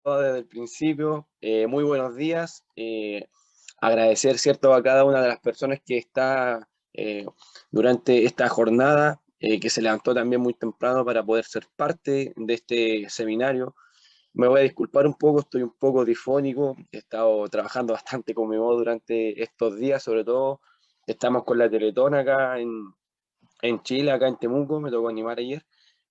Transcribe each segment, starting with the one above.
Desde el principio. Muy buenos días. Agradecer, ¿cierto?, a cada una de las personas que está durante esta jornada, que se levantó también muy temprano para poder ser parte de este seminario. Me voy a disculpar un poco, estoy un poco difónico, he estado trabajando bastante con mi voz durante estos días, sobre todo estamos con la Teletón acá en Chile, acá en Temuco, me tocó animar ayer,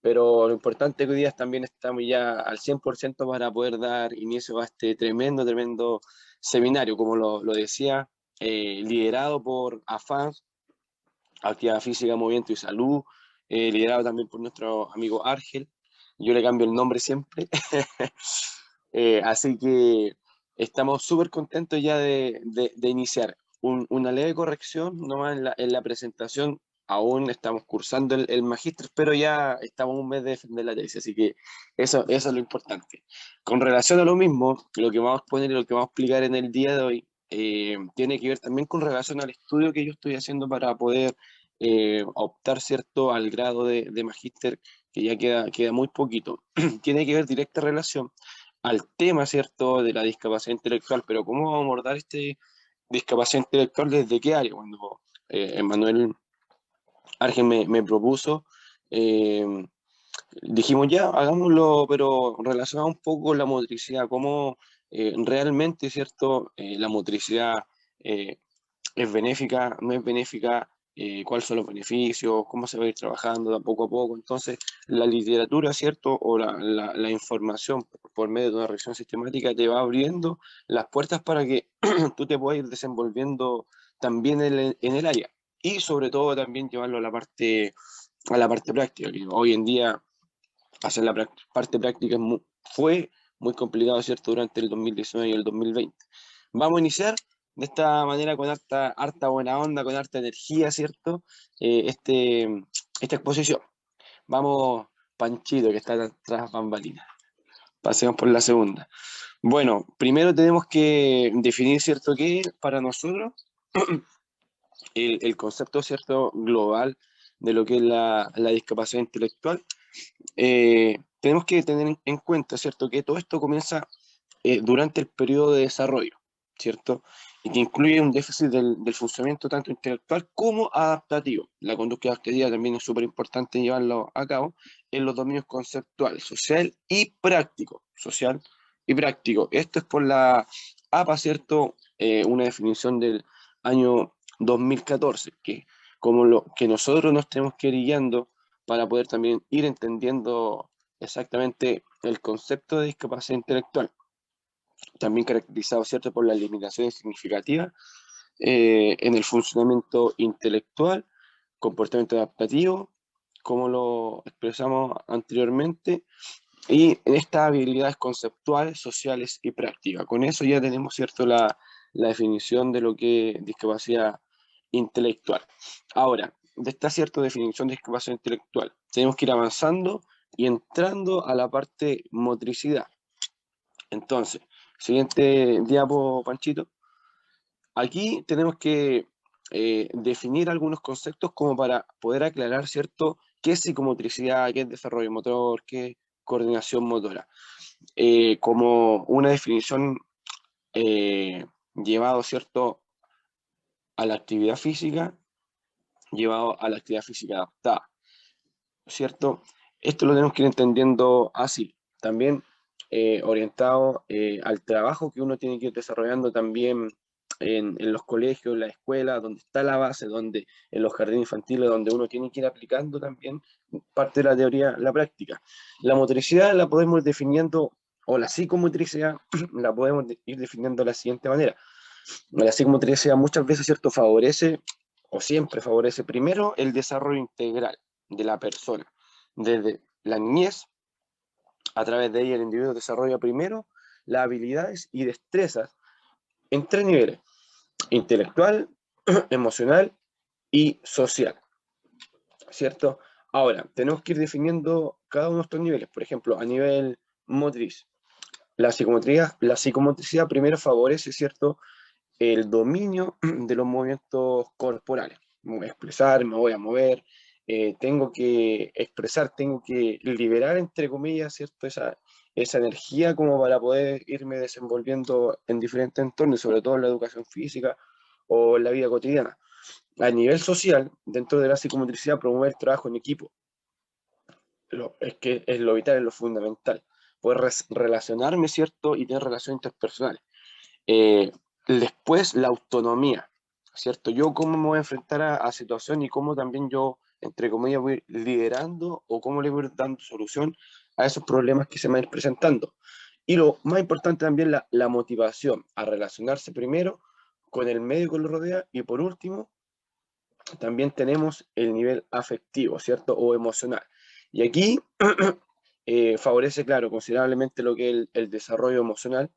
pero lo importante es que hoy día también estamos ya al 100% para poder dar inicio a este tremendo seminario, como lo decía, liderado por AFAS, Actividad Física, Movimiento y Salud, liderado también por nuestro amigo Argel. Yo le cambio el nombre siempre. Así que estamos súper contentos ya de iniciar. Una leve corrección nomás en la presentación. Aún estamos cursando el magíster, pero ya estamos un mes de defender la tesis, así que eso es lo importante. Con relación a lo mismo, lo que vamos a poner y lo que vamos a explicar en el día de hoy tiene que ver también con relación al estudio que yo estoy haciendo para poder optar, ¿cierto?, al grado de magíster, que ya queda muy poquito. Tiene que ver directa relación al tema, ¿cierto?, de la discapacidad intelectual, pero ¿cómo vamos a abordar este discapacidad intelectual desde qué área? Cuando Emmanuel Argen me propuso, eh, dijimos ya, hagámoslo, pero relacionado un poco con la motricidad, cómo realmente, ¿cierto?, la motricidad eh, es benéfica, no es benéfica, cuáles son los beneficios, cómo se va a ir trabajando de poco a poco. Entonces, la literatura, ¿cierto? O la información por medio de una revisión sistemática te va abriendo las puertas para que tú te puedas ir desenvolviendo también en el área. Y sobre todo también llevarlo a la parte práctica, que hoy en día hacer la parte práctica fue muy complicado, ¿cierto?, durante el 2019 y el 2020. Vamos a iniciar de esta manera con harta buena onda, con harta energía, ¿cierto? Esta exposición. Vamos, Panchito, que está tras bambalinas. Pasemos por la segunda. Bueno, primero tenemos que definir, ¿cierto?, qué es para nosotros el concepto, ¿cierto?, global de lo que es la discapacidad intelectual. Tenemos que tener en cuenta, ¿cierto?, que todo esto comienza durante el periodo de desarrollo, ¿cierto? Y que incluye un déficit del funcionamiento tanto intelectual como adaptativo. La conducta adaptativa también es súper importante llevarlo a cabo en los dominios conceptual, social y práctico. Social y práctico. Esto es por la APA, ¿cierto? Una definición del año 2014, que como lo que nosotros nos tenemos que ir guiando para poder también ir entendiendo exactamente el concepto de discapacidad intelectual, también caracterizado, ¿cierto?, por las limitaciones significativas en el funcionamiento intelectual, comportamiento adaptativo, como lo expresamos anteriormente, y en estas habilidades conceptuales, sociales y prácticas. Con eso ya tenemos, ¿cierto?, la definición de lo que es discapacidad intelectual. Ahora, de esta cierta definición de discapacidad intelectual, tenemos que ir avanzando y entrando a la parte motricidad. Entonces, siguiente diapo, Panchito. Aquí tenemos que definir algunos conceptos como para poder aclarar, ¿cierto?, qué es psicomotricidad, qué es desarrollo motor, qué es coordinación motora. Como una definición llevado, ¿cierto?, a la actividad física, llevado a la actividad física adaptada, ¿cierto? Esto lo tenemos que ir entendiendo así. También orientado al trabajo que uno tiene que ir desarrollando también en los colegios, en la escuela, donde está la base, donde en los jardines infantiles, donde uno tiene que ir aplicando también parte de la teoría, la práctica. La motricidad la podemos ir definiendo, o la psicomotricidad la podemos ir definiendo de la siguiente manera. La psicomotricidad muchas veces, ¿cierto?, favorece, o siempre favorece, primero el desarrollo integral de la persona. Desde la niñez, a través de ella el individuo desarrolla primero las habilidades y destrezas en tres niveles: intelectual, emocional y social, ¿cierto? Ahora, tenemos que ir definiendo cada uno de estos niveles. Por ejemplo, a nivel motriz, la psicomotricidad primero favorece, ¿cierto?, el dominio de los movimientos corporales. Me voy a expresar, me voy a mover, tengo que expresar, tengo que liberar, entre comillas, ¿cierto?, esa energía como para poder irme desenvolviendo en diferentes entornos, sobre todo en la educación física o en la vida cotidiana. A nivel social, dentro de la psicomotricidad, promover el trabajo en equipo. Es que es lo vital, es lo fundamental. Poder relacionarme, ¿cierto? Y tener relaciones interpersonales. Eh, Después, la autonomía, ¿cierto? Yo cómo me voy a enfrentar a situación y cómo también yo, entre comillas, voy liderando o cómo le voy dando solución a esos problemas que se me van presentando. Y lo más importante también, la motivación a relacionarse primero con el medio que lo rodea y por último, también tenemos el nivel afectivo, ¿cierto? O emocional. Y aquí favorece, claro, considerablemente lo que es el desarrollo emocional,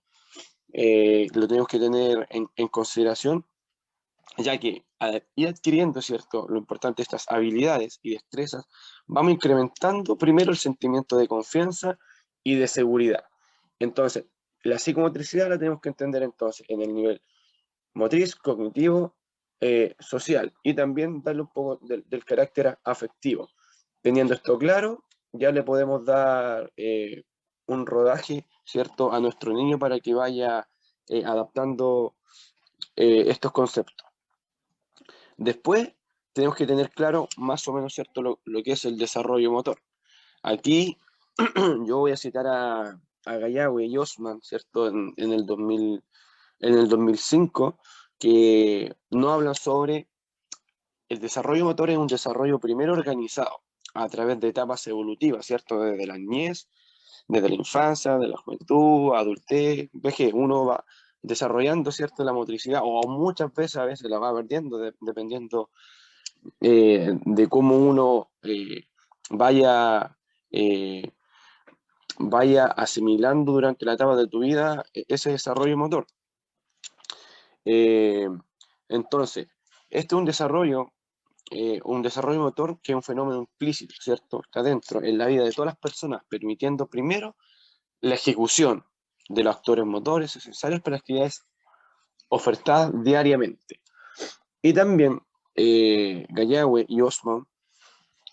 lo tenemos que tener en consideración, ya que al ir adquiriendo, ¿cierto? Lo importante de estas habilidades y destrezas, vamos incrementando primero el sentimiento de confianza y de seguridad. Entonces, la psicomotricidad la tenemos que entender entonces en el nivel motriz, cognitivo, social, y también darle un poco del carácter afectivo. Teniendo esto claro, ya le podemos dar un rodaje, ¿cierto?, a nuestro niño para que vaya adaptando estos conceptos. Después, tenemos que tener claro más o menos, ¿cierto?, lo que es el desarrollo motor. Aquí yo voy a citar a Gallagher y Osman, ¿cierto?, en el 2005, que no hablan sobre el desarrollo motor. Es un desarrollo primero organizado a través de etapas evolutivas, ¿cierto? Desde la niñez, desde la infancia, de la juventud, adultez, vejez, uno va desarrollando, ¿cierto?, la motricidad, o muchas veces a veces la va perdiendo, dependiendo de cómo uno vaya, eh, vaya asimilando durante la etapa de tu vida ese desarrollo motor. Eh, entonces, este es un desarrollo motor que es un fenómeno implícito, ¿cierto? Está dentro en la vida de todas las personas, permitiendo primero la ejecución de los actores motores necesarios para actividades ofertadas diariamente. Y también Gallagher y Osman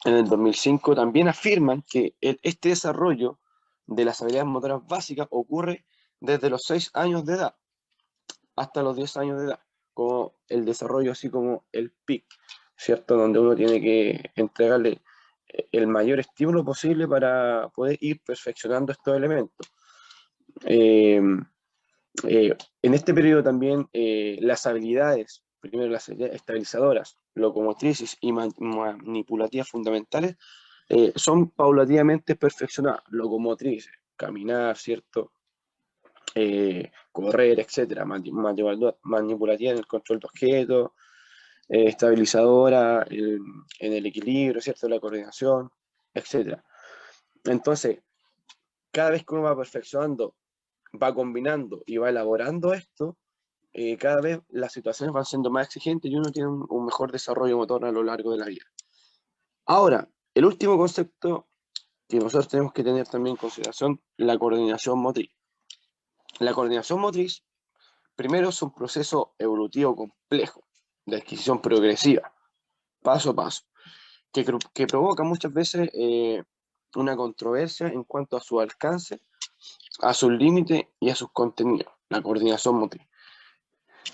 en el 2005 también afirman que este desarrollo de las habilidades motoras básicas ocurre desde los 6 años de edad hasta los 10 años de edad, como el desarrollo así como el PIC, ¿cierto? Donde uno tiene que entregarle el mayor estímulo posible para poder ir perfeccionando estos elementos. Eh, en este periodo también las habilidades, primero las habilidades estabilizadoras, locomotrices y manipulativas fundamentales, son paulatinamente perfeccionadas. Locomotrices, caminar, ¿cierto? Correr, etcétera, manipulativa en el control de objetos, estabilizadora en el equilibrio, ¿cierto? La coordinación, etcétera. Entonces, cada vez que uno va perfeccionando, va combinando y va elaborando esto, cada vez las situaciones van siendo más exigentes y uno tiene un mejor desarrollo motor a lo largo de la vida. Ahora, el último concepto que nosotros tenemos que tener también en consideración, la coordinación motriz. La coordinación motriz, primero, es un proceso evolutivo complejo de adquisición progresiva, paso a paso, que provoca muchas veces una controversia en cuanto a su alcance, a sus límites y a sus contenidos, la coordinación motriz.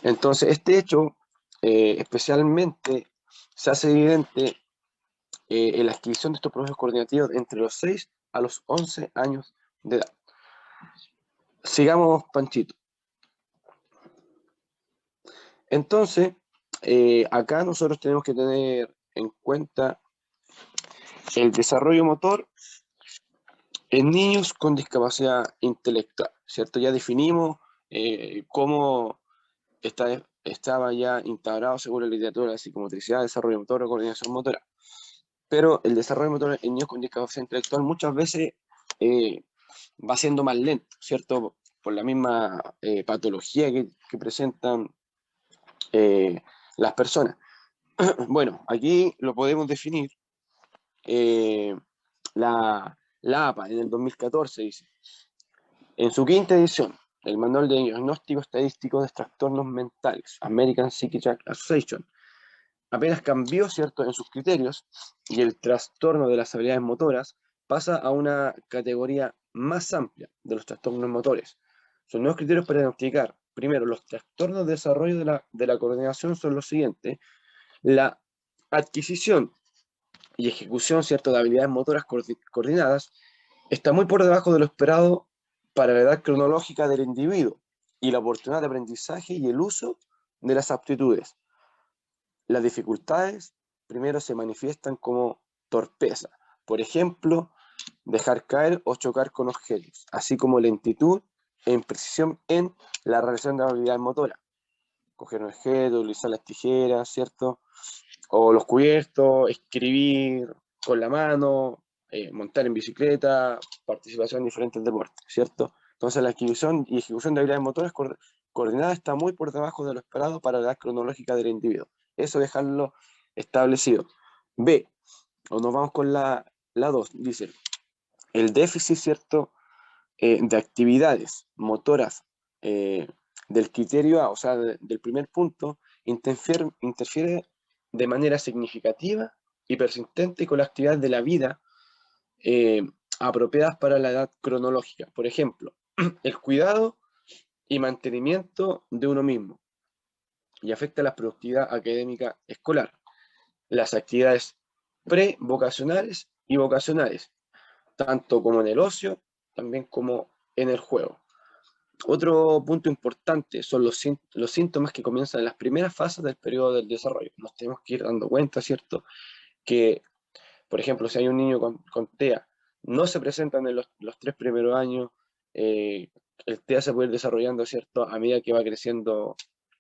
Entonces, este hecho especialmente se hace evidente en la adquisición de estos procesos coordinativos entre los 6 a los 11 años de edad. Sigamos, Panchito. Entonces, acá nosotros tenemos que tener en cuenta el desarrollo motor en niños con discapacidad intelectual, ¿cierto? Ya definimos cómo estaba ya integrado según la literatura de psicomotricidad, desarrollo motor o coordinación motora. Pero el desarrollo motor en niños con discapacidad intelectual muchas veces va siendo más lento, ¿cierto? Por la misma patología que presentan las personas. Bueno, aquí lo podemos definir. La APA en el 2014 dice, en su quinta edición, el Manual de Diagnóstico Estadístico de Trastornos Mentales, American Psychiatric Association, apenas cambió, ¿cierto?, en sus criterios y el trastorno de las habilidades motoras pasa a una categoría más amplia de los trastornos motores. Son nuevos criterios para diagnosticar. Primero, los trastornos de desarrollo de la coordinación son los siguientes. La adquisición y ejecución, ¿cierto?, de habilidades motoras coordinadas está muy por debajo de lo esperado para la edad cronológica del individuo y la oportunidad de aprendizaje y el uso de las aptitudes. Las dificultades primero se manifiestan como torpeza. Por ejemplo, dejar caer o chocar con objetos, así como lentitud e imprecisión en la realización de habilidades motoras. Coger un objeto, utilizar las tijeras, ¿cierto? O los cubiertos, escribir con la mano, montar en bicicleta, participación en diferentes deportes, ¿cierto? Entonces la adquisición y ejecución de habilidades motoras coordinadas está muy por debajo de lo esperado para la edad cronológica del individuo. Eso dejarlo establecido. B, o nos vamos con la 2, dice, el déficit, ¿cierto?, de actividades motoras del criterio A, o sea, del primer punto, interfiere de manera significativa y persistente con las actividades de la vida eh, apropiadas para la edad cronológica. Por ejemplo, el cuidado y mantenimiento de uno mismo y afecta la productividad académica escolar, las actividades pre-vocacionales y vocacionales, tanto como en el ocio, también como en el juego. Otro punto importante son los síntomas que comienzan en las primeras fases del periodo del desarrollo. Nos tenemos que ir dando cuenta, ¿cierto?, que, por ejemplo, si hay un niño con TEA, no se presentan en los 3 primeros años, el TEA se puede ir desarrollando, ¿cierto?, a medida que va creciendo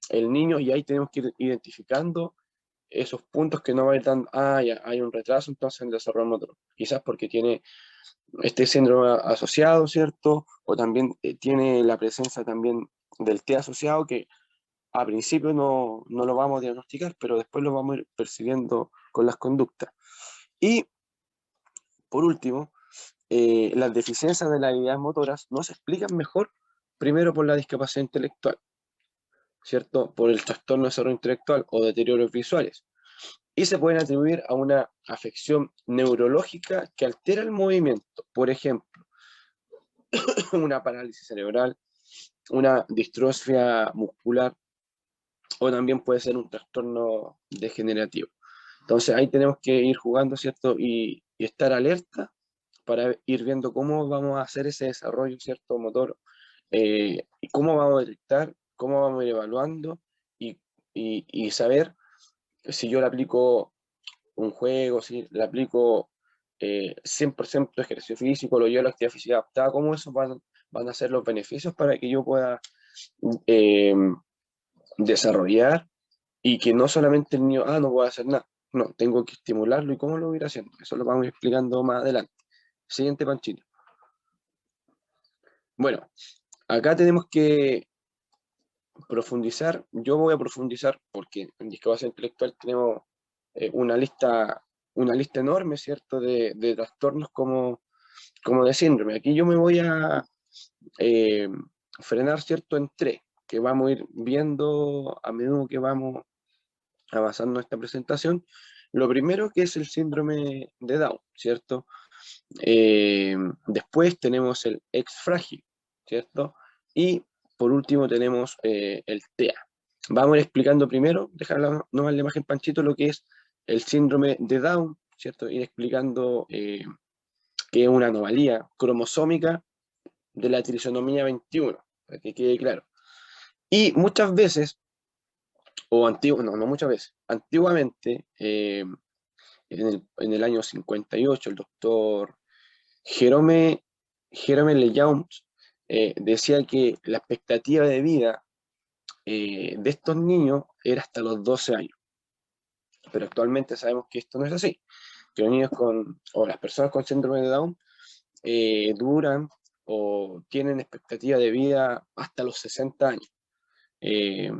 el niño, y ahí tenemos que ir identificando esos puntos que no va a ir dando, ya hay un retraso entonces en el desarrollo motor, quizás porque tiene este síndrome asociado, ¿cierto? O también tiene la presencia también del T asociado que a principio no lo vamos a diagnosticar, pero después lo vamos a ir percibiendo con las conductas. Y por último, las deficiencias de las habilidades motoras no se explican mejor, primero por la discapacidad intelectual, ¿cierto? Por el trastorno de desarrollo intelectual o deterioros visuales. Y se pueden atribuir a una afección neurológica que altera el movimiento. Por ejemplo, una parálisis cerebral, una distrofia muscular o también puede ser un trastorno degenerativo. Entonces ahí tenemos que ir jugando, ¿cierto? Y estar alerta para ir viendo cómo vamos a hacer ese desarrollo, ¿cierto? Motor, y cómo vamos a detectar, cómo vamos a ir evaluando y saber si yo le aplico un juego, si le aplico 100% ejercicio físico, lo llevo a la actividad física adaptada, cómo eso van a ser los beneficios para que yo pueda eh, desarrollar y que no solamente el niño, no puedo hacer nada. No, tengo que estimularlo y cómo lo voy a ir haciendo. Eso lo vamos a ir explicando más adelante. Siguiente Panchito. Bueno, acá tenemos que profundizar. Yo voy a profundizar porque en discapacidad intelectual tenemos una lista enorme, ¿cierto?, de trastornos como de síndrome. Aquí yo me voy a eh, frenar, ¿cierto?, en 3, que vamos a ir viendo a medida que vamos avanzando en esta presentación. Lo primero que es el síndrome de Down, ¿cierto? Después tenemos el X frágil, ¿cierto? Y por último tenemos el TEA. Vamos a ir explicando primero, dejar nomás la imagen Panchito, lo que es el síndrome de Down, ¿cierto? Ir explicando que es una anomalía cromosómica de la trisonomía 21, para que quede claro. Y muchas veces, no muchas veces, antiguamente, en el año 58, el doctor Jerome Lejeune decía que la expectativa de vida de estos niños era hasta los 12 años. Pero actualmente sabemos que esto no es así, que los niños o las personas con síndrome de Down duran o tienen expectativa de vida hasta los 60 años. Eh,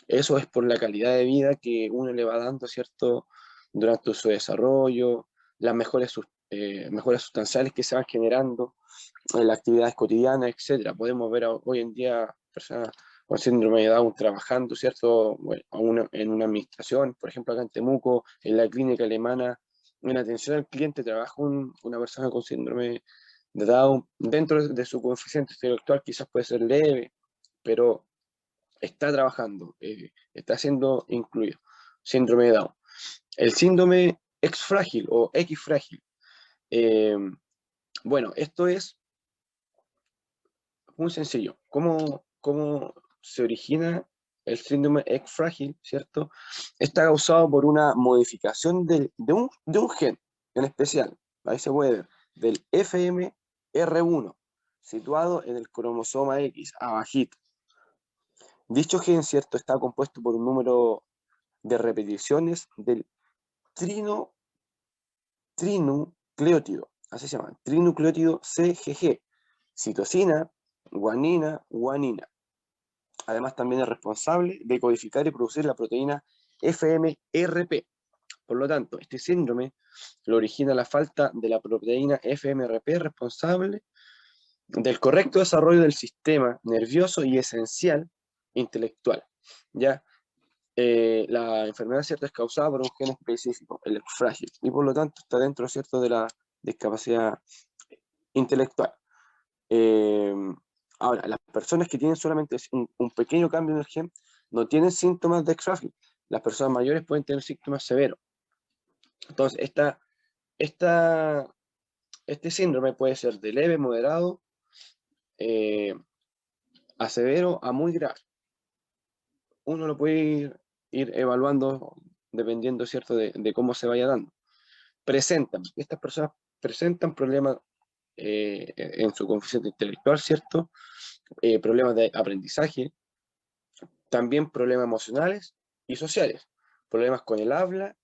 Eso es por la calidad de vida que uno le va dando, ¿cierto?, durante su desarrollo, las mejoras sustanciales que se van generando en las actividades cotidianas, etcétera. Podemos ver hoy en día personas con síndrome de Down trabajando, ¿cierto?, bueno, en una administración, por ejemplo, acá en Temuco, en la clínica alemana, en atención al cliente, trabaja una persona con síndrome de Down, dentro de su coeficiente intelectual quizás puede ser leve, pero está trabajando, está siendo incluido. Síndrome de Down. El síndrome X frágil o X frágil. Bueno, esto es muy sencillo. ¿Cómo se origina el síndrome X frágil, cierto? Está causado por una modificación de un gen en especial, ahí se puede ver, del FMR1, situado en el cromosoma X, abajito. Dicho gen, cierto, está compuesto por un número de repeticiones del trinucleótido, así se llama, trinucleótido CGG, citosina, guanina. Además, también es responsable de codificar y producir la proteína FMRP. Por lo tanto, este síndrome lo origina la falta de la proteína FMRP responsable del correcto desarrollo del sistema nervioso y esencial intelectual. ¿Ya? La enfermedad, ¿cierto?, es causada por un gen específico, el frágil, y por lo tanto está dentro, ¿cierto?, de la discapacidad intelectual. Eh, Ahora, las personas que tienen solamente un pequeño cambio en el gen no tienen síntomas de X-frágil. Las personas mayores pueden tener síntomas severos. Entonces, este síndrome puede ser de leve, moderado, a severo, a muy grave. Uno lo puede ir evaluando dependiendo, ¿cierto?, de cómo se vaya dando. Estas personas presentan problemas en su coeficiente intelectual, ¿cierto? Problemas de aprendizaje, también problemas emocionales y sociales, problemas con el habla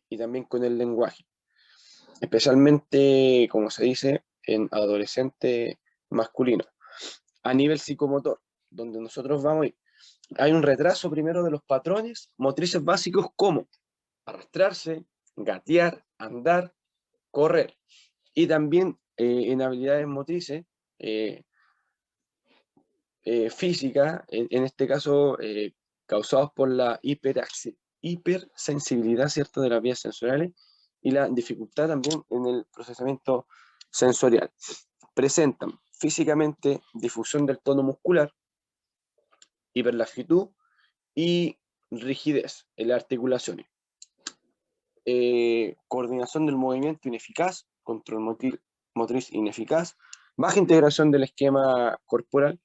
y también con el lenguaje, especialmente, como se dice, en adolescente masculino. A nivel psicomotor, donde nosotros vamos a ir, hay un retraso primero de los patrones motrices básicos como arrastrarse, gatear, andar, correr, y también en habilidades motrices físicas, en este caso causados por la hipersensibilidad, ¿cierto?, de las vías sensoriales y la dificultad también en el procesamiento sensorial. Presentan físicamente difusión del tono muscular, hiperlongitud y rigidez en las articulaciones. Coordinación del movimiento ineficaz, control motriz ineficaz, baja integración del esquema corporal,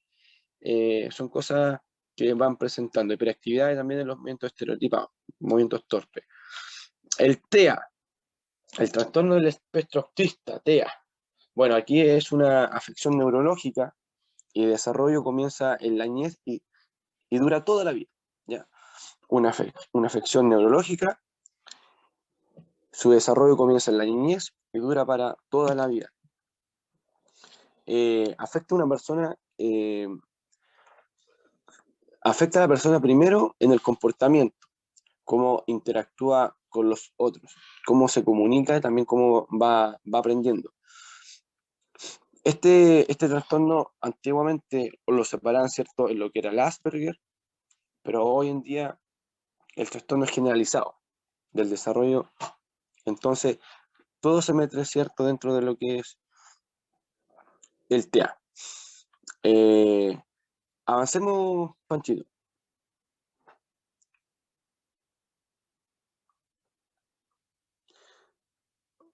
son cosas que van presentando. Hiperactividad y también en los movimientos estereotipados, movimientos torpes. El TEA, el trastorno del espectro autista, TEA. Bueno, aquí es una afección neurológica y el desarrollo comienza en la niñez y dura toda la vida. ¿Ya? Una afección neurológica, su desarrollo comienza en la niñez y dura para toda la vida. Afecta a una persona, afecta a la persona primero en el comportamiento, cómo interactúa con los otros, cómo se comunica y también cómo va aprendiendo. Este trastorno antiguamente lo separaban, ¿cierto?, en lo que era el Asperger, pero hoy en día el trastorno es generalizado del desarrollo. Entonces, todo se mete, ¿cierto?, dentro de lo que es el TEA. Avancemos, Panchito.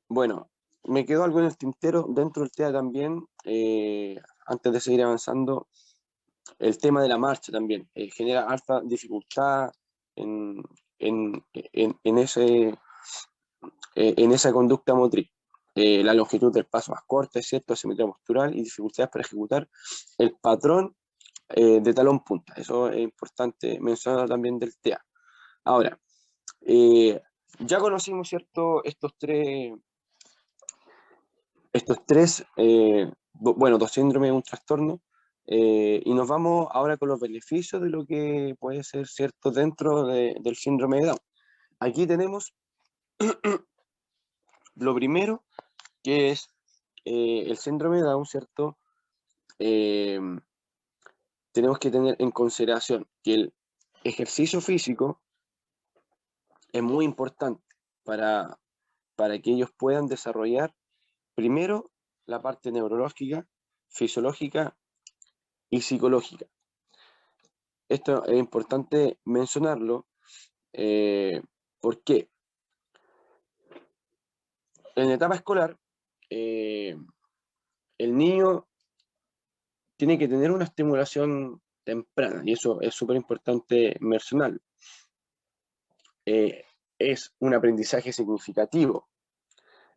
Bueno, me quedó algo en el tintero dentro del TEA también, antes de seguir avanzando, el tema de la marcha también, genera alta dificultad en, en esa conducta motriz. La longitud del paso más corta, es cierto, asimetría postural y dificultades para ejecutar el patrón de talón punta. Eso es importante mencionar también del TEA. Ahora, ya conocimos, ¿cierto?, estos tres, bueno, dos síndromes, un trastorno, y nos vamos ahora con los beneficios de lo que puede ser, ¿cierto?, dentro del síndrome de Down. Aquí tenemos lo primero, que es el síndrome de Down, ¿cierto? Eh, Tenemos que tener en consideración que el ejercicio físico es muy importante para que ellos puedan desarrollar, primero, la parte neurológica, fisiológica y psicológica. Esto es importante mencionarlo. ¿Por qué? En la etapa escolar, eh, el niño tiene que tener una estimulación temprana, y eso es súper importante mencionarlo. Es un aprendizaje significativo,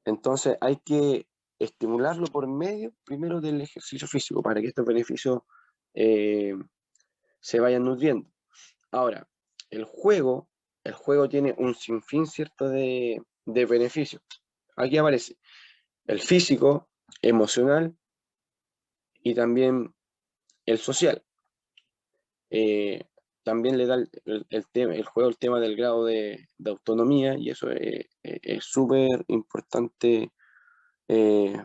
entonces hay que estimularlo por medio primero del ejercicio físico para que estos beneficios eh, se vayan nutriendo. Ahora, el juego, el juego tiene un sinfín, ¿cierto?, de beneficios. Aquí aparece el físico, emocional y también el social. Eh, También le da el juego el tema del grado de autonomía, y eso es súper importante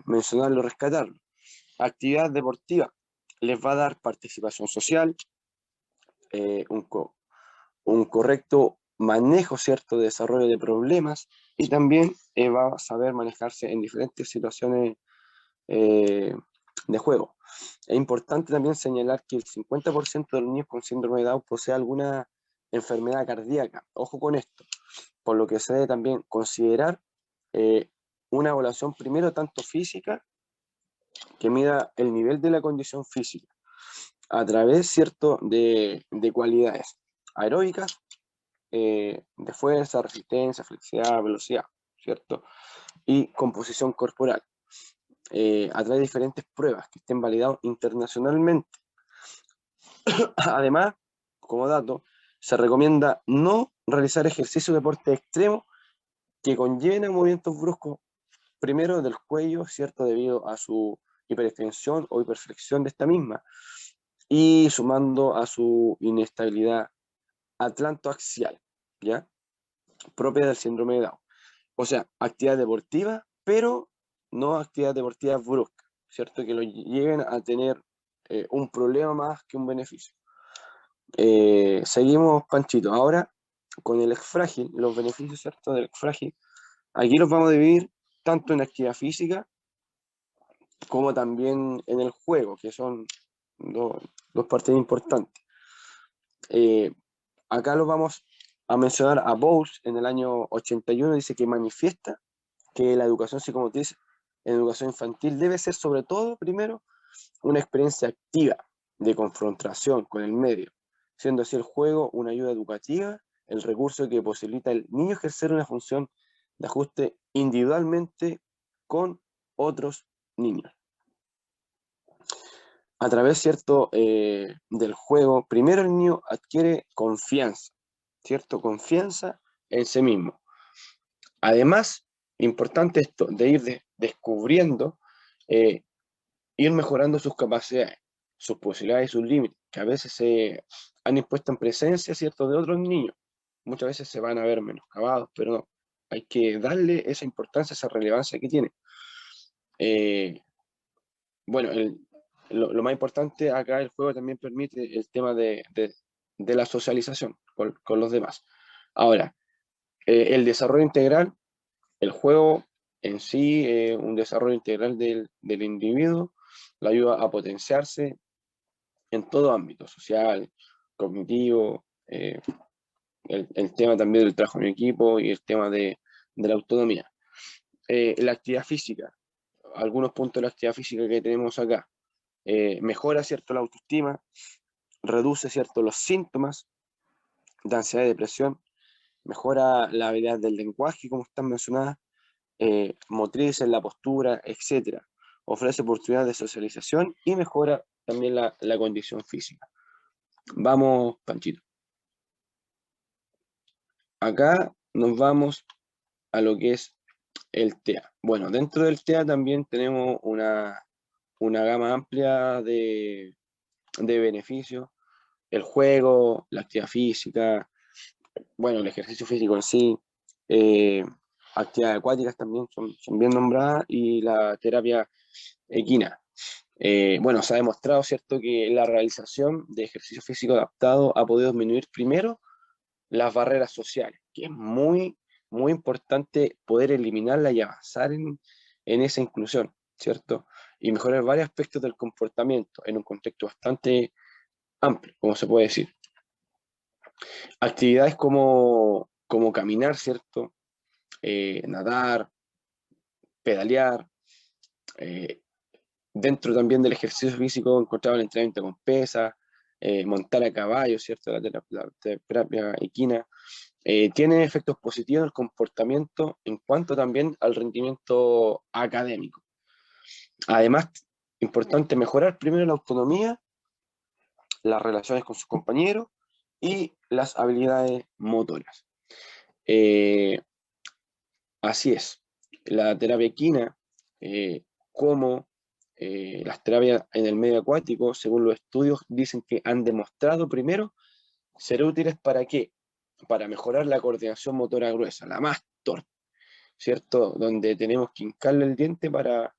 mencionarlo, rescatarlo. Actividad deportiva les va a dar participación social, eh, un, co- un correcto manejo, ¿cierto?, de desarrollo de problemas, y también va a saber manejarse en diferentes situaciones eh, de juego. Es importante también señalar que el 50% de los niños con síndrome de Down posee alguna enfermedad cardíaca. Ojo con esto, por lo que se debe también considerar eh, una evaluación primero tanto física, que mida el nivel de la condición física, a través, ¿cierto?, de cualidades aeróbicas, de fuerza, resistencia, flexibilidad, velocidad, ¿cierto? Y composición corporal, a través de diferentes pruebas que estén validadas internacionalmente. Además, como dato, se recomienda no realizar ejercicio de deporte extremo que conlleven a movimientos bruscos, primero del cuello, ¿cierto?, debido a su hiperextensión o hiperflexión de esta misma, y sumando a su inestabilidad atlantoaxial, ¿ya?, propia del síndrome de Down. O sea, actividad deportiva, pero no actividad deportiva brusca, ¿cierto?, que lo lleguen a tener un problema más que un beneficio. Seguimos, Panchito. Ahora, con el ex frágil, los beneficios, ¿cierto?, del ex frágil, aquí los vamos a dividir tanto en actividad física como también en el juego, que son dos partes importantes. Eh, Acá lo vamos a mencionar a Bowles en el año 81, dice que manifiesta que la educación psicomotriz en educación infantil debe ser sobre todo, primero, una experiencia activa de confrontación con el medio, siendo así el juego una ayuda educativa, el recurso que posibilita al niño ejercer una función de ajuste individualmente con otros niños. A través, ¿cierto?, del juego, primero el niño adquiere confianza, ¿cierto? Confianza en sí mismo. Además, importante esto, de ir descubriendo, eh, ir mejorando sus capacidades, sus posibilidades y sus límites, que a veces se han impuesto en presencia, ¿cierto?, de otros niños. Muchas veces se van a ver menoscabados, pero no, hay que darle esa importancia, esa relevancia que tiene. Eh, bueno, lo más importante acá, el juego también permite el tema de la socialización con los demás. Ahora, el desarrollo integral, el juego en sí, un desarrollo integral del individuo, lo ayuda a potenciarse en todo ámbito, social, cognitivo, el tema también del trabajo en equipo y el tema de la autonomía. La actividad física, algunos puntos de la actividad física que tenemos acá. Mejora, ¿cierto?, la autoestima, reduce, ¿cierto?, los síntomas de ansiedad y depresión, mejora la habilidad del lenguaje, como están mencionadas, motriz en la postura, etcétera. Ofrece oportunidades de socialización y mejora también la condición física. Vamos, Panchito. Acá nos vamos a lo que es el TEA. Bueno, dentro del TEA también tenemos una gama amplia de beneficios. El juego, la actividad física, bueno, el ejercicio físico en sí, eh, actividades acuáticas también son bien nombradas, y la terapia equina. Bueno, se ha demostrado, ¿cierto?, que la realización de ejercicio físico adaptado ha podido disminuir primero las barreras sociales, que es muy, muy importante poder eliminarla y avanzar en esa inclusión, ¿cierto? y mejorar varios aspectos del comportamiento en un contexto bastante amplio, como se puede decir. Actividades como caminar, ¿cierto? Nadar, pedalear, dentro también del ejercicio físico encontraba el entrenamiento con pesas, montar a caballo, ¿cierto? La terapia equina, tiene efectos positivos en el comportamiento en cuanto también al rendimiento académico. Además, importante mejorar primero la autonomía, las relaciones con sus compañeros y las habilidades motoras. Así es, la terapia equina, como las terapias en el medio acuático, según los estudios, dicen que han demostrado primero ser útiles ¿para qué? Para mejorar la coordinación motora gruesa, la más torpe, ¿cierto? Donde tenemos que hincarle el diente para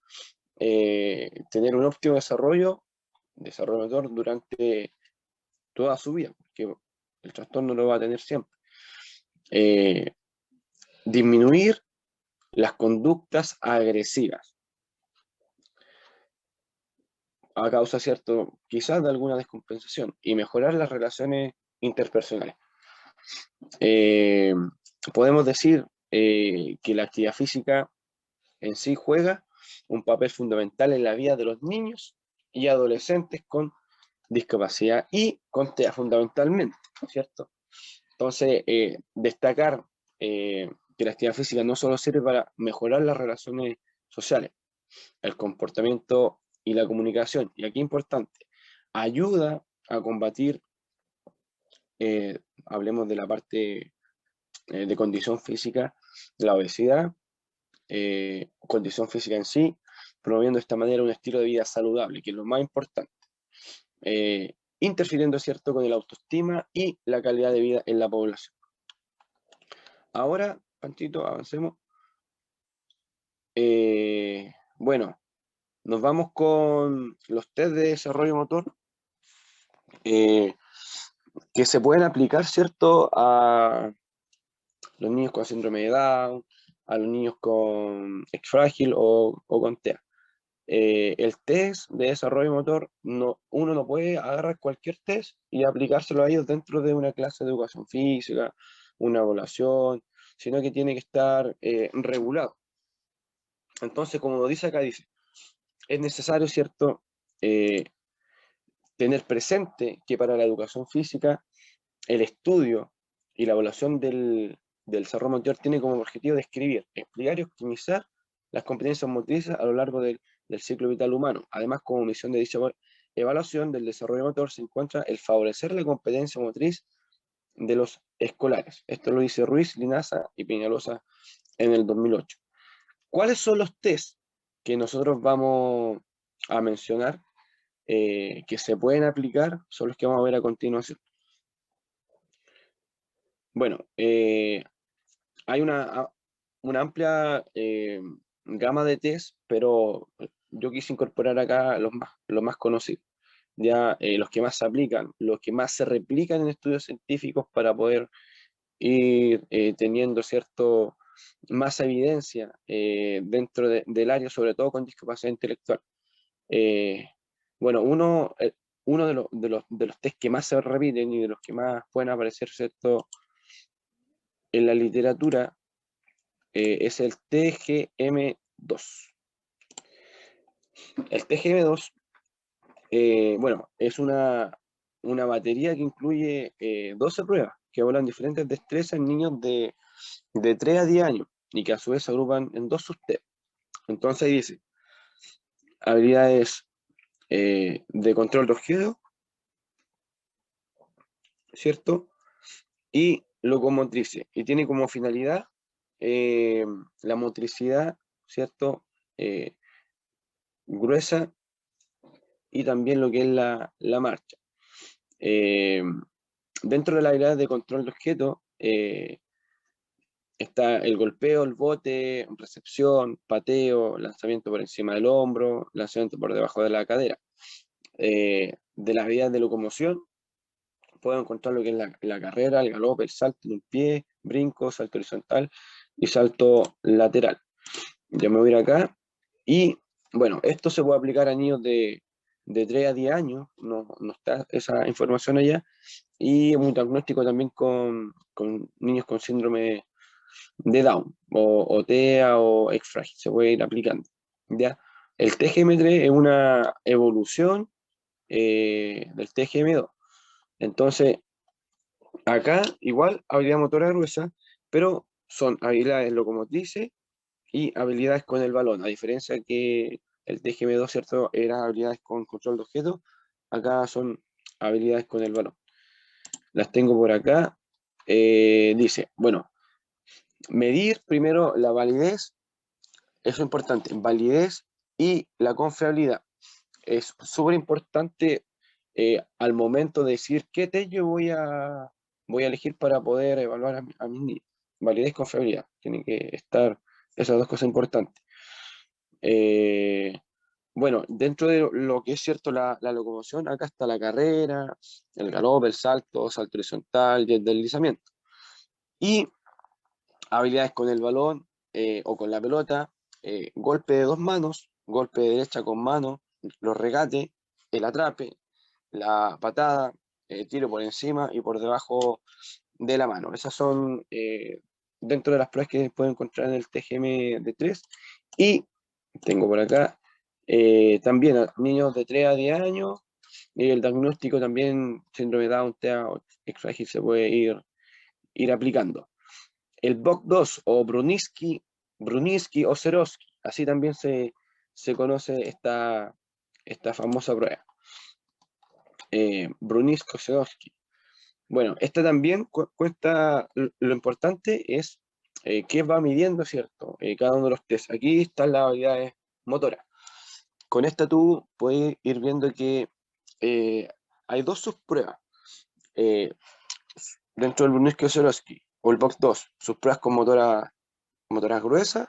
tener un óptimo desarrollo motor durante toda su vida, porque el trastorno lo va a tener siempre. Disminuir las conductas agresivas a causa, ¿cierto? Quizás de alguna descompensación y mejorar las relaciones interpersonales. Eh, Podemos decir que la actividad física en sí juega un papel fundamental en la vida de los niños y adolescentes con discapacidad y con TEA fundamentalmente, ¿cierto? Entonces, destacar que la actividad física no solo sirve para mejorar las relaciones sociales, el comportamiento y la comunicación, y aquí importante, ayuda a combatir, hablemos de la parte de condición física, la obesidad, condición física en sí, promoviendo de esta manera un estilo de vida saludable, que es lo más importante, interfiriendo, ¿cierto?, con el autoestima y la calidad de vida en la población. Ahora, Panchito, avancemos. Bueno, nos vamos con los test de desarrollo motor eh, que se pueden aplicar, ¿cierto?, a los niños con síndrome de Down, a los niños con X frágil o con TEA. El test de desarrollo motor, uno no puede agarrar cualquier test y aplicárselo a ellos dentro de una clase de educación física, una evaluación, sino que tiene que estar regulado. Entonces, como dice acá, dice, es necesario, ¿cierto?, tener presente que para la educación física, el estudio y la evaluación del desarrollo motor tiene como objetivo describir, explicar y optimizar las competencias motrices a lo largo del ciclo vital humano. Además, como misión de dicha evaluación del desarrollo motor se encuentra el favorecer la competencia motriz de los escolares. Esto lo dice Ruiz, Linaza y Peñalosa en el 2008. ¿Cuáles son los test que nosotros vamos a mencionar que se pueden aplicar? Son los que vamos a ver a continuación. Bueno, hay una amplia gama de test, pero yo quise incorporar acá los más conocidos, ya los que más se aplican, los que más se replican en estudios científicos para poder ir teniendo más evidencia dentro del área, sobre todo con discapacidad intelectual. Bueno, uno de los test que más se repiten y de los que más pueden aparecer, ¿cierto?, en la literatura es el TGM2. El TGM2, bueno, es una batería que incluye 12 pruebas que evalúan diferentes destrezas en niños de 3 a 10 años y que a su vez se agrupan en dos subtests. Entonces ahí dice, habilidades de control de objetos, ¿cierto? Y locomotrices. Y tiene como finalidad la motricidad, ¿cierto? Gruesa y también lo que es la marcha. Dentro de la habilidad de control de objetos está el golpeo, el bote, recepción, pateo, lanzamiento por encima del hombro, lanzamiento por debajo de la cadera. De las habilidades de locomoción podemos encontrar lo que es la carrera, el galope, el salto de un pie, brinco, salto horizontal y salto lateral. Ya me voy a ir acá y Bueno, esto se puede aplicar a niños de 3 a 10 años, no está esa información allá, y un diagnóstico también con niños con síndrome de Down, o TEA o X-Frágil, se puede ir aplicando. ¿Ya? El TGM3 es una evolución del TGM2. Entonces, acá igual habilidad motora gruesa, pero son habilidades locomotrices y habilidades con el balón, a diferencia que el TGM2, ¿cierto? Era habilidades con control de objetos, acá son habilidades con el balón. Las tengo por acá. Dice, bueno, medir primero la validez, eso es importante, validez y la confiabilidad. Es súper importante al momento de decir qué test yo voy a elegir para poder evaluar a mis niños. Validez y confiabilidad, tienen que estar esas dos cosas importantes. Eh, bueno, dentro de lo que es cierto la locomoción, acá está la carrera, el galope, el salto, salto horizontal y el deslizamiento. Y habilidades con el balón o con la pelota, golpe de dos manos, golpe de derecha con mano, los regates, el atrape, la patada, tiro por encima y por debajo de la mano. Esas son dentro de las pruebas que pueden encontrar en el TGM de 3. Y tengo por acá también a niños de 3 a 10 años. Y el diagnóstico también, síndrome de Down, TEA o X-Frágil, se puede ir aplicando. El BOC2 o Bruniski o Serowski, así también se conoce esta famosa prueba. Bruniski o Serowski. Bueno, esta también cuesta, lo importante es qué va midiendo, ¿cierto? Cada uno de los test. Aquí están las habilidades motoras. Con esta tú puedes ir viendo que hay dos subpruebas. Eh, Dentro del Bruniski o Serowski o el Box 2, sus pruebas con motoras gruesas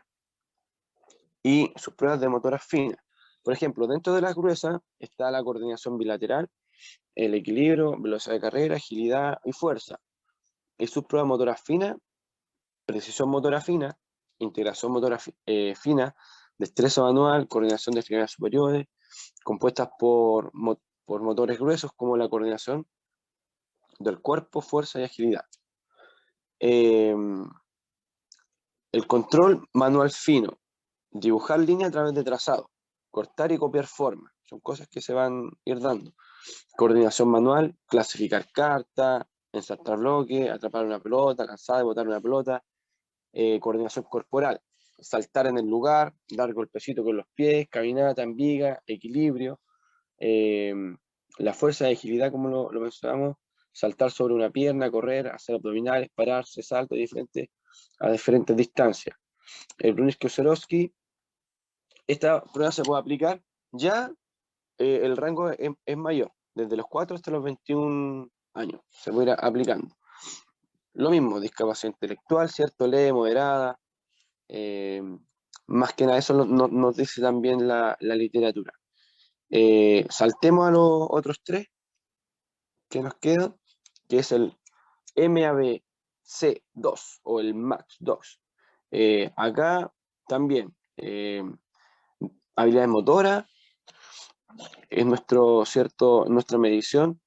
y sus pruebas de motoras finas. Por ejemplo, dentro de las gruesas está la coordinación bilateral, el equilibrio, velocidad de carrera, agilidad y fuerza. Y sus pruebas motoras finas, precisión motora fina, integración motora fina, destreza manual, coordinación de extremidades superiores, compuestas por motores gruesos como la coordinación del cuerpo, fuerza y agilidad. Eh, el control manual fino, dibujar línea a través de trazado, cortar y copiar formas, son cosas que se van a ir dando. Coordinación manual, clasificar cartas, ensartar bloque, atrapar una pelota, lanzar y botar una pelota. Coordinación corporal, saltar en el lugar, dar golpecito con los pies, caminata en viga, equilibrio. eh, la fuerza de agilidad, como lo mencionamos, saltar sobre una pierna, correr, hacer abdominales, pararse, salto a diferentes distancias. El Bruniski-Oserowski, esta prueba se puede aplicar ya, el rango es mayor, desde los 4 hasta los 21 años, se puede ir aplicando. Lo mismo, discapacidad intelectual, ¿cierto? Leve, moderada. eh, Más que nada, eso nos dice también la literatura. Saltemos a los otros tres que nos quedan, que es el MABC2 o el MAX2. Acá también, habilidades motoras, es nuestra medición,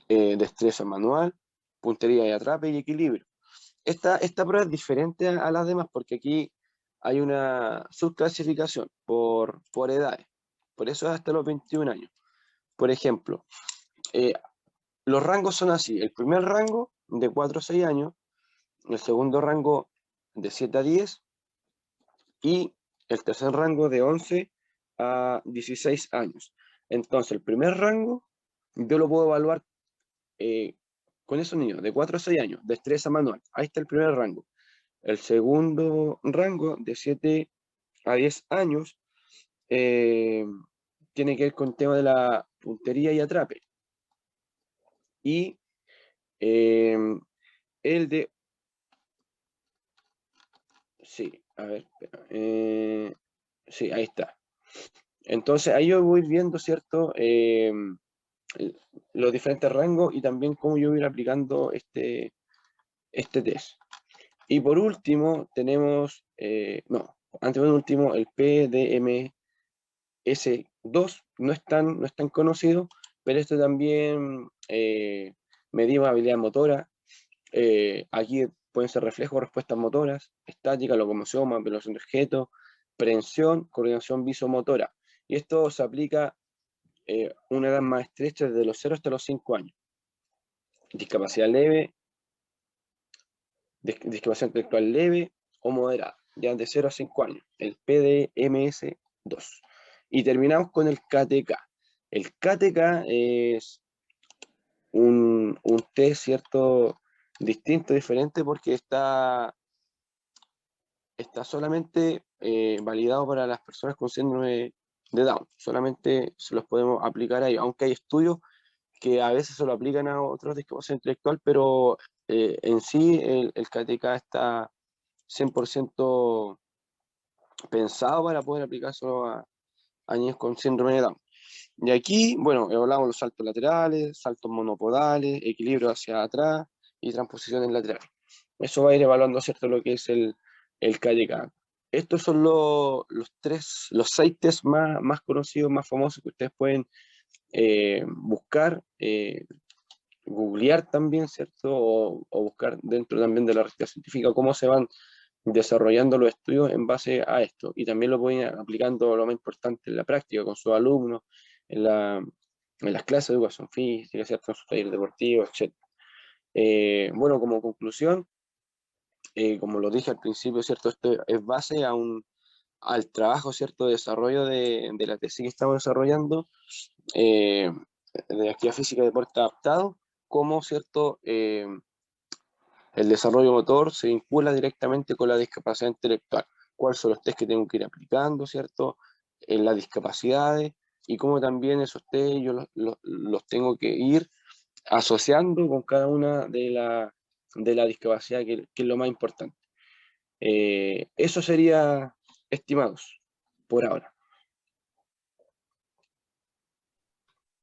destreza manual, puntería y atrape y equilibrio. Esta prueba es diferente a las demás porque aquí hay una subclasificación por edades. Por eso es hasta los 21 años. Por ejemplo, eh, los rangos son así. El primer rango de 4 a 6 años, el segundo rango de 7 a 10 y el tercer rango de 11 a 16 años. Entonces, el primer rango yo lo puedo evaluar con esos niños de 4 a 6 años, destreza manual. Ahí está el primer rango. El segundo rango de 7 a 10 años eh, tiene que ver con el tema de la puntería y atrape. Y eh, el de... Sí, a ver, espera, sí, ahí está. Entonces ahí yo voy viendo, ¿cierto? Los diferentes rangos y también cómo yo voy a ir aplicando este test. Y por último tenemos, no, antes de último, el PDM S2 no es tan conocido, pero esto también medimos habilidad motora. Aquí pueden ser reflejos, respuestas motoras, estática, locomoción, manipulación de objetos, prehensión, coordinación visomotora. Y esto se aplica una edad más estrecha desde los 0 hasta los 5 años. Discapacidad leve, discapacidad intelectual leve o moderada, ya de 0 a 5 años, el PDMS2. Y terminamos con el KTK. El KTK es un test, ¿cierto? Distinto, diferente, porque está solamente validado para las personas con síndrome de Down. Solamente se los podemos aplicar ahí, aunque hay estudios que a veces se lo aplican a otros discapacidad intelectual, pero en sí el KTK está 100% pensado para poder aplicárselo a niños con síndrome de Down. Y aquí, bueno, hablamos de los saltos laterales, saltos monopodales, equilibrio hacia atrás y transposiciones laterales. Eso va a ir evaluando, ¿cierto?, lo que es el KTK. Estos son los 6 test más conocidos, más famosos que ustedes pueden buscar, googlear también, ¿cierto? O buscar dentro también de la revista científica cómo se van desarrollando los estudios en base a esto. Y también lo pueden ir aplicando lo más importante en la práctica con sus alumnos, en, en las clases de educación física, ¿cierto? En sus talleres deportivos, etc. Bueno, como conclusión, como lo dije al principio, ¿cierto? Esto es base al trabajo, ¿cierto? De desarrollo de la tesis que estamos desarrollando, eh, de actividad física y deporte adaptado, como, ¿cierto? El desarrollo motor se vincula directamente con la discapacidad intelectual. ¿Cuáles son los test que tengo que ir aplicando, ¿cierto? En las discapacidades y cómo también esos test yo los tengo que ir asociando con cada una de la discapacidad, que es lo más importante. Eso sería, estimados, por ahora.